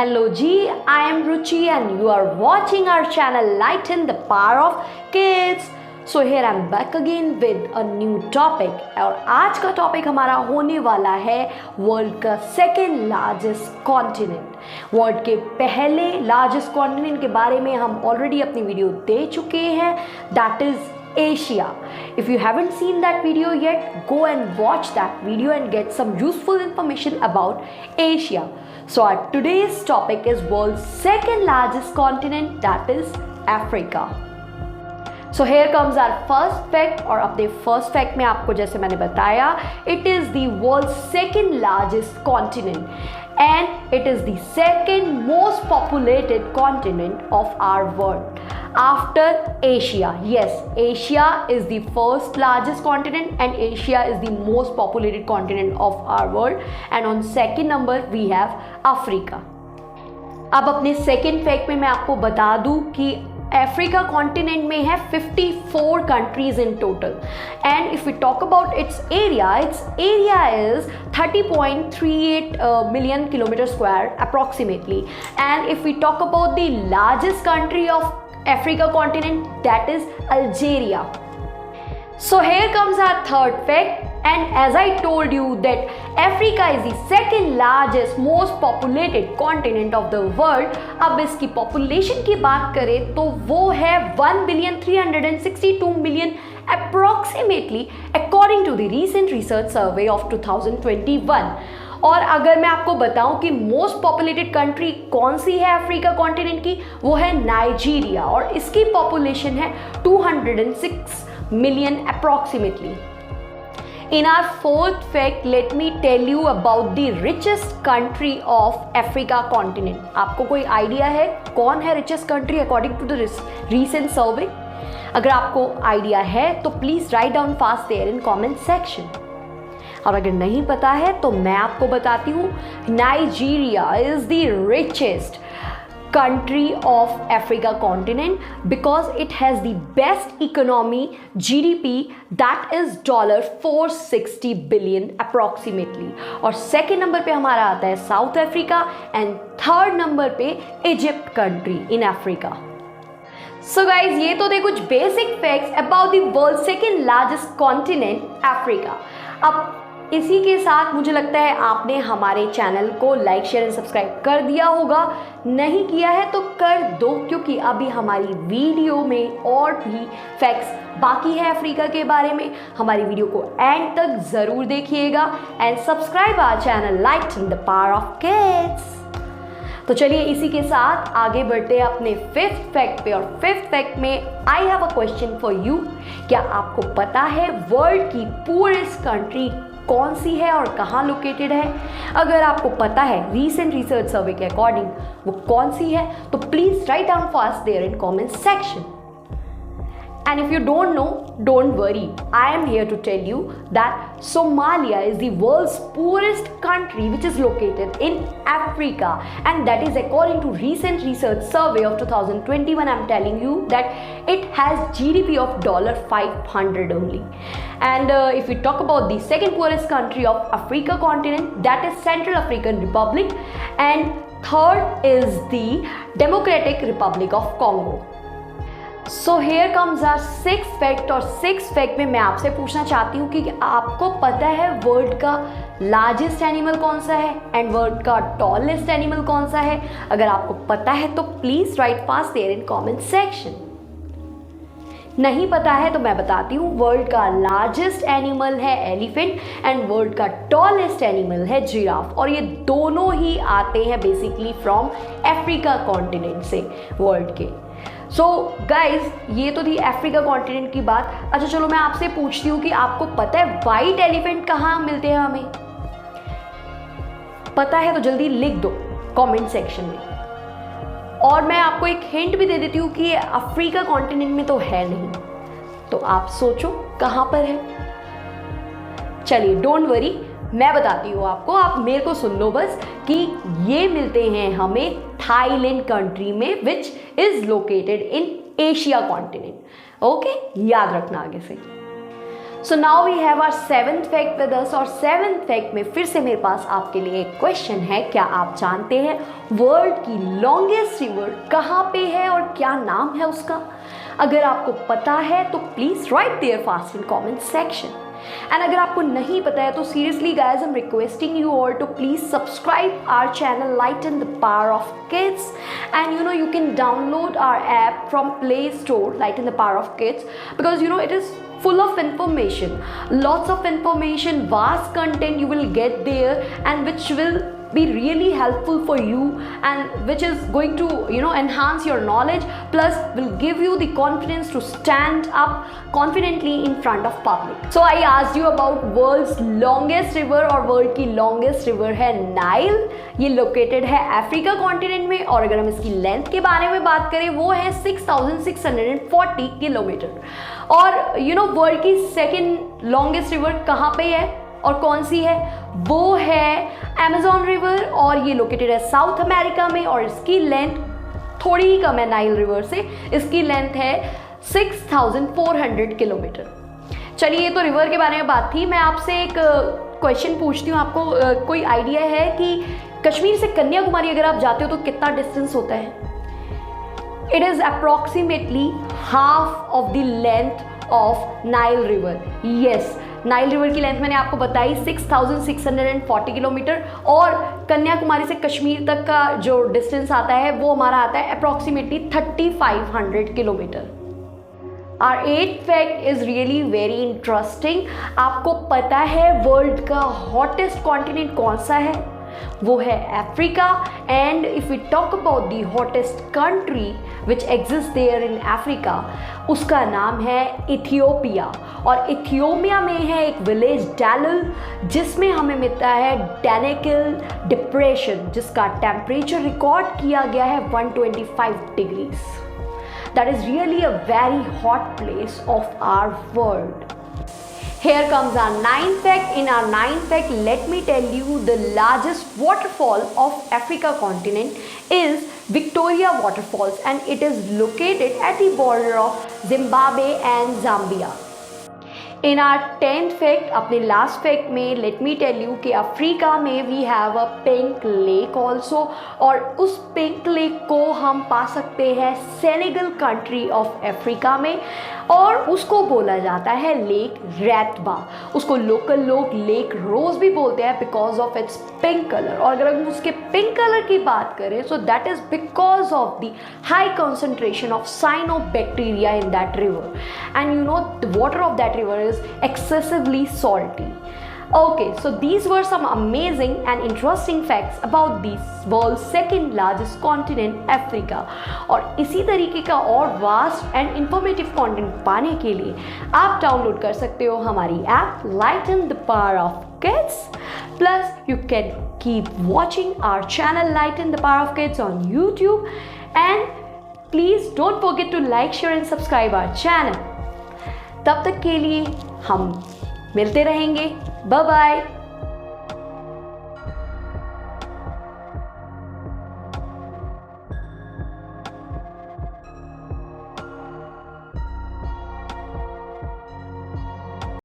Hello G, I am Ruchi and you are watching our channel Lighten the Power of Kids. So here I am back again with a new topic और आज का topic हमारा होने वाला है world का second largest continent. World के पहले लार्जेस्ट कॉन्टिनेंट के बारे में हम ऑलरेडी अपनी वीडियो दे चुके हैं, that is Asia. If you haven't seen that video yet, go and watch that video and get some useful information about Asia. So our today's topic is world's second largest continent, that is Africa. So here comes our first fact और अपने first fact में आपको जैसे मैंने बताया, it is the world's second largest continent and it is the second most populated continent of our world after Asia. Yes, Asia is the first largest continent and Asia is the most populated continent of our world and on second number we have Africa. अब अपने second fact में मैं आपको बता दूं कि Africa continent में है 54 countries in total and if we talk about its area is 30.38 million kilometre square approximately and if we talk about the largest country of Africa continent that is Algeria. So here comes our third fact and as I told you that Africa is the second largest most populated continent of the world. अब इसकी population की बात करें तो वो है 1,362,000,000 approximately according to the recent research survey of 2021. और अगर मैं आपको बताऊं कि मोस्ट पॉपुलेटेड कंट्री कौन सी है अफ्रीका कॉन्टिनेंट की, वो है नाइजीरिया और इसकी पॉपुलेशन है 206 million approximately. In our fourth fact, let me tell you about the richest country of Africa continent. आपको कोई आइडिया है कौन है richest country according to the recent survey? अगर आपको आइडिया है तो please write down fast there in comment section. और अगर नहीं पता है तो मैं आपको बताती हूँ, Nigeria is the richest country of Africa continent because it has the best economy GDP that is $460 billion approximately. और second number पे हमारा आता है South Africa and third number पे Egypt country in Africa. So guys ये तो थे कुछ basic facts about the world second largest continent Africa. अब इसी के साथ मुझे लगता है आपने हमारे चैनल को लाइक शेयर एंड सब्सक्राइब कर दिया होगा. नहीं किया है तो कर दो क्योंकि अभी हमारी वीडियो में और भी फैक्ट्स बाकी है अफ्रीका के बारे में. हमारी वीडियो को एंड तक ज़रूर देखिएगा and subscribe our channel lighten the power of kids. तो चलिए इसी के साथ आगे बढ़ते हैं अपने फिफ्थ फैक्ट पे और फिफ्थ फैक्ट में I have a question for you. क्या आपको पता है वर्ल्ड की पुअरेस्ट कंट्री कौन सी है और कहाँ लोकेटेड है? अगर आपको पता है रीसेंट रिसर्च सर्वे के अकॉर्डिंग वो कौन सी है तो please write down fast there in comment section. And if you don't know, don't worry. I am here to tell you that Somalia is the world's poorest country which is located in Africa and that is according to recent research survey of 2021. I'm telling you that it has GDP of $500 only. And if we talk about the second poorest country of Africa continent, that is Central African Republic and third is the Democratic Republic of Congo. So here comes our sixth fact और sixth fact में मैं आपसे पूछना चाहती हूँ कि आपको पता है वर्ल्ड का लार्जेस्ट एनिमल कौन सा है एंड वर्ल्ड का टॉलेस्ट एनिमल कौन सा है? अगर आपको पता है तो please write fast there in comment section. नहीं पता है तो मैं बताती हूँ, वर्ल्ड का लार्जेस्ट एनिमल है एलिफेंट एंड वर्ल्ड का टॉलेस्ट एनिमल है जिराफ और ये दोनों ही आते हैं बेसिकली फ्रॉम अफ्रीका कॉन्टिनेंट से वर्ल्ड के. सो गाइज ये तो थी अफ्रीका कॉन्टिनेंट की बात. अच्छा चलो मैं आपसे पूछती हूँ कि आपको पता है वाइट एलिफेंट कहाँ मिलते हैं? हमें पता है तो जल्दी लिख दो कमेंट सेक्शन में. और मैं आपको एक हिंट भी दे देती हूँ कि ये अफ्रीका कॉन्टिनेंट में तो है नहीं, तो आप सोचो कहाँ पर है. चलिए डोंट वरी, मैं बताती हूँ आपको, आप मेरे को सुन लो बस कि ये मिलते हैं हमें थाईलैंड कंट्री में which is located in Asia continent. Okay, याद रखना आगे से. So now we have our 7th fact with us और 7th फैक्ट में फिर से मेरे पास आपके लिए एक क्वेश्चन है। क्या आप जानते हैं वर्ल्ड की लॉन्गेस्ट रिवर कहाँ पे है और क्या नाम है उसका? अगर आपको पता है तो please write there fast in comment section. And अगर आपको नहीं पता है तो seriously guys I am requesting you all to please subscribe our channel lighten the power of kids and you can download our app from Play Store, Lighten the Power of Kids, because it is full of information, lots of information, vast content you will get there, and which will be really helpful for you and which is going to enhance your knowledge, plus will give you the confidence to stand up confidently in front of public. So I asked you about world's longest river और world की longest river है Nile. ये located है Africa continent में और अगर हम इसकी लेंथ के बारे में बात करें वो है 6640 किलोमीटर। और वर्ल्ड की सेकेंड लॉन्गेस्ट रिवर कहाँ पे है और कौन सी है? वो है अमेज़न रिवर और ये लोकेटेड है साउथ अमेरिका में और इसकी लेंथ थोड़ी ही कम है नाइल रिवर से। इसकी लेंथ है 6400 किलोमीटर। चलिए, ये तो रिवर के बारे में बात थी। मैं आपसे एक क्वेश्चन पूछती हूँ। आपको कोई आइडिया है कि कश्मीर से कन्याकुमारी अगर आप जाते हो तो कितना डिस्टेंस होता है? It is approximately half of the length of Nile river. Yes, Nile river की लेंथ मैंने आपको बताई 6640 किलोमीटर और कन्याकुमारी से कश्मीर तक का जो डिस्टेंस आता है वो हमारा आता है approximately 3500 kilometre. Our 8th fact is really very interesting। आपको पता है वर्ल्ड का हॉटेस्ट कॉन्टिनेंट कौन सा है? वो है Africa. And if we talk about the hottest country which exist there in Africa, उसका नाम है इथियोपिया। और इथियोपिया में है एक विलेज डैलल जिसमें हमें मिलता है डैनेकिल डिप्रेशन, जिसका टेम्परेचर रिकॉर्ड किया गया है 125 degrees. That is really a very hot place of our world. Here comes our 9th fact. In our 9th fact, let me tell you the largest waterfall of Africa continent is Victoria Waterfalls and it is located at the border of Zimbabwe and Zambia. In our 10th fact, अपने last fact में let me tell you कि Africa में we have a pink lake also और उस pink lake को हम पा सकते हैं सेनेगल कंट्री ऑफ अफ्रीका में और उसको बोला जाता है लेक रैतबा। उसको लोकल लोग लेक रोज भी बोलते हैं because of its pink colour. और अगर हम उसके पिंक कलर की बात करें so that is because of the high concentration of cyanobacteria in that river and the water of that river is excessively salty. Okay, so these were some amazing and interesting facts about the world's second largest continent, Africa. और इसी तरीके का और vast and informative content पाने के लिए आप download कर सकते हो हमारी app lighten the power of kids. Plus you can keep watching our channel lighten the power of kids on YouTube and please don't forget to like, share and subscribe our channel. तब तक के लिए हम मिलते रहेंगे। Bye bye.